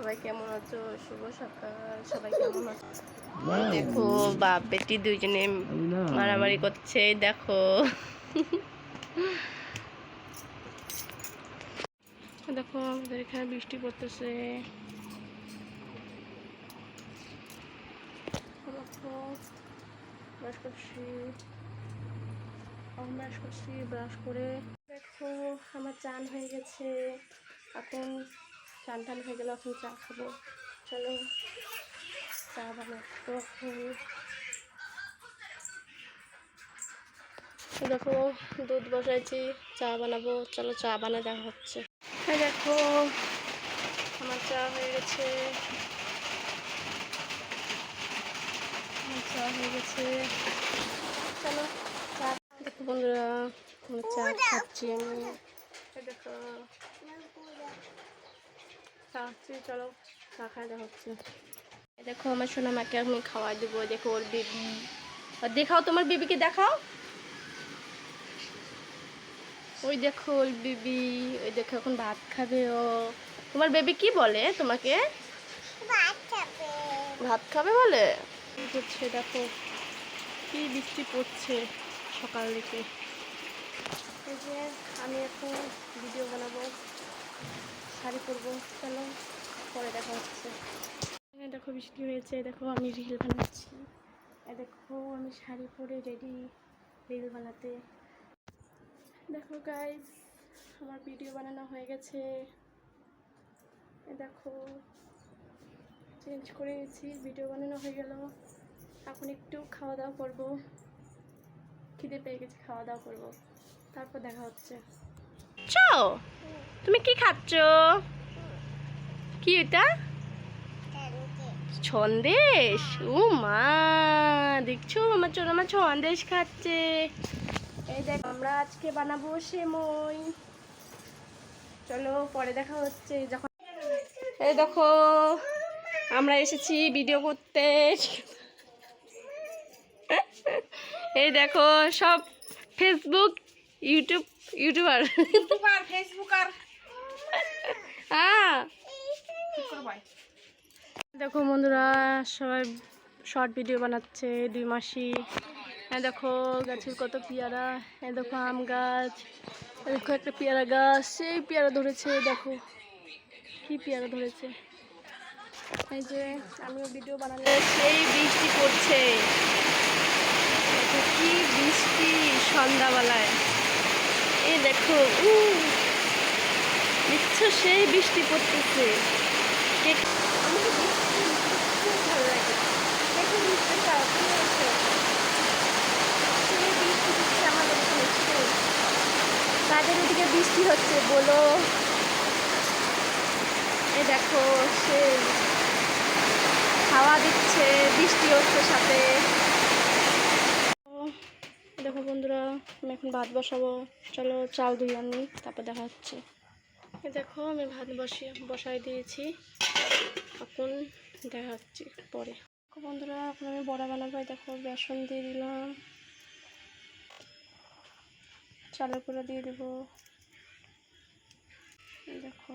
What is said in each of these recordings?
সবাই কেমন আছো? শুভ সকাল। সবাই কেমন আছো? দেখো বাপ বেটি দুইজনে মারামারি করছে। দেখো দেখো আমাদের এখানে বৃষ্টি পড়তেছে। ব্রাশ করে দেখো আমার চান হয়ে গেছে। এখন চান টান হয়ে গেলে এখন চা খাবো। চলো চা বানাবো। দেখো দুধ বসাইছি, চা বানাবো। চলো চা বানাই দেখা হচ্ছে। দেখো আমার চা হয়ে গেছে। চলো চা দেখো বন্ধুরা, আমার চা খাচ্ছি আমি। দেখো চা খাচ্ছি, চলো চা খাই দেখা হচ্ছে। দেখো আমার সোনা মাকে আমি খাওয়াই দেবো। দেখো ওর বেবি, দেখাও তোমার বেবিকে দেখাও। ওই দেখো ওই বেবি, ওই দেখো এখন ভাত খাবে ও। তোমার বেবি কি বলে তোমাকে? ভাত খাবে বলে। হচ্ছে দেখো কি বৃষ্টি পড়ছে সকাল থেকে। এই যে আমি এখন ভিডিও বানাবো, শাড়ি পরবো। চলো পরে দেখা হচ্ছে। দেখো বৃষ্টি হয়েছে, দেখো আমি রিল বানাচ্ছি। দেখো আমি শাড়ি পরে রেডি রিল বানাতে। দেখো গাইস আমার ভিডিও বানানো হয়ে গেছে। দেখো চেঞ্জ করে নিয়েছি, ভিডিও বানানো হয়ে গেল। এখন একটু খাওয়া দাওয়া করবো, খিদে পেয়ে গেছে, খাওয়া দাওয়া করবো, তারপর দেখা হচ্ছে। তুমি কি খাচ্ছ? কি এটা? সন্দেশ। ও মা, দেখছো আমার ছোট আমার সন্দেশ খাচ্ছে। এই দেখ আমরা আজকে বানাবো সেমই। চলো পরে দেখা হচ্ছে যখন। এই দেখো আমরা এসেছি ভিডিও করতে। এই দেখো সব ফেসবুক ইউটিউবার ফেসবুকার। দেখো বন্ধুরা সবাই শর্ট ভিডিও বানাচ্ছে। 2 মাসি। দেখো গাছের কত পেয়ারা। দেখো আম গাছ। দেখো একটা পেয়ারা গাছ, সেই পেয়ারা ধরেছে। দেখো কি পেয়ারা ধরেছে। এই যে আমিও ভিডিও বানালে সেই বৃষ্টি পড়ছে। দেখো কি বৃষ্টি সন্ধ্যাবেলায়। এই দেখো দেখছো সেই বৃষ্টি পড়তেছে। আমাকে বৃষ্টি খুব ভালো লাগে। দেখো বৃষ্টিটা আমাদের এখানে তাদের ওদিকে বৃষ্টি হচ্ছে বলো। এই দেখো সে হাওয়া দিচ্ছে, বৃষ্টি হচ্ছে সাথে। দেখো বন্ধুরা আমি এখন ভাত বসাবো। চলো চাল ধুই আমি, তারপর দেখা হচ্ছে। দেখো আমি ভাত বসাই দিয়েছি, এখন দেখা হচ্ছে পরে। বন্ধুরা এখন আমি বড়া বানাবো। দেখো বেসন দিয়ে দিলাম, চালের গুঁড়ো দিয়ে দেবো। দেখো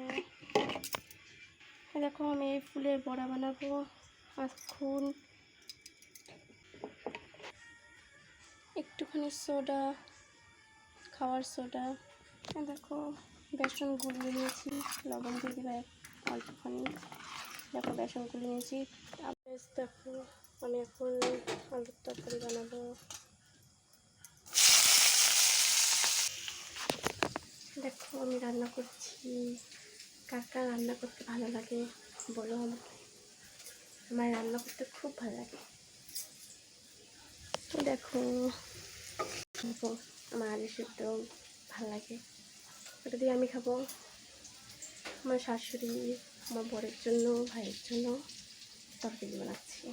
দেখো আমি এই ফুলের বড়া বানাবো। এখন একটুখানি সোডা, খাওয়ার সোডা। দেখো বেসন গুলিয়ে নিয়েছি, লবণ দিয়ে দিবে অল্পখানি। দেখো বেসন গুলিয়ে নিয়েছি। দেখো আমি এখন আলুর তরকারি বানাবো। দেখো আমি রান্না করছি। কার কার রান্না করতে ভালো লাগে বলো আমাকে। আমার রান্না করতে খুব ভালো লাগে। দেখো আমার আলু সেদ্ধ ভালো লাগে, ওটা দিয়ে আমি খাবো। আমার শাশুড়ি আমার বরের জন্য, ভাইয়ের জন্য তরকারি বানাচ্ছি।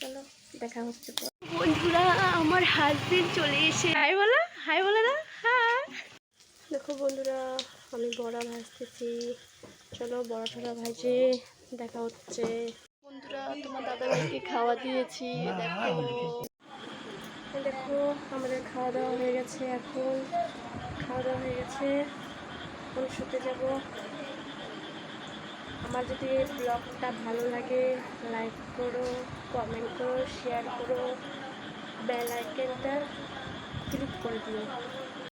চলো দেখা হচ্ছে। বন্ধুরা আমার হাজবেন্ড চলে এসে হাই বলো, হাই বলে না। হ্যাঁ দেখো বন্ধুরা আমি বড়া ভাজতেছি। চলো বড়া টড়া ভাজে দেখা হচ্ছে। বন্ধুরা তোমার দাদাভাইকে খাওয়া দিয়েছি। দেখো দেখো আমাদের খাওয়া দাওয়া হয়ে গেছে। এখন খাওয়া দাওয়া হয়ে গেছে, এখন শুতে যাব। আমার আমার যদি এই ব্লগটা ভালো লাগে লাইক করো, কমেন্ট করো, শেয়ার করো, বেল আইকনটা ক্লিক করে দিও।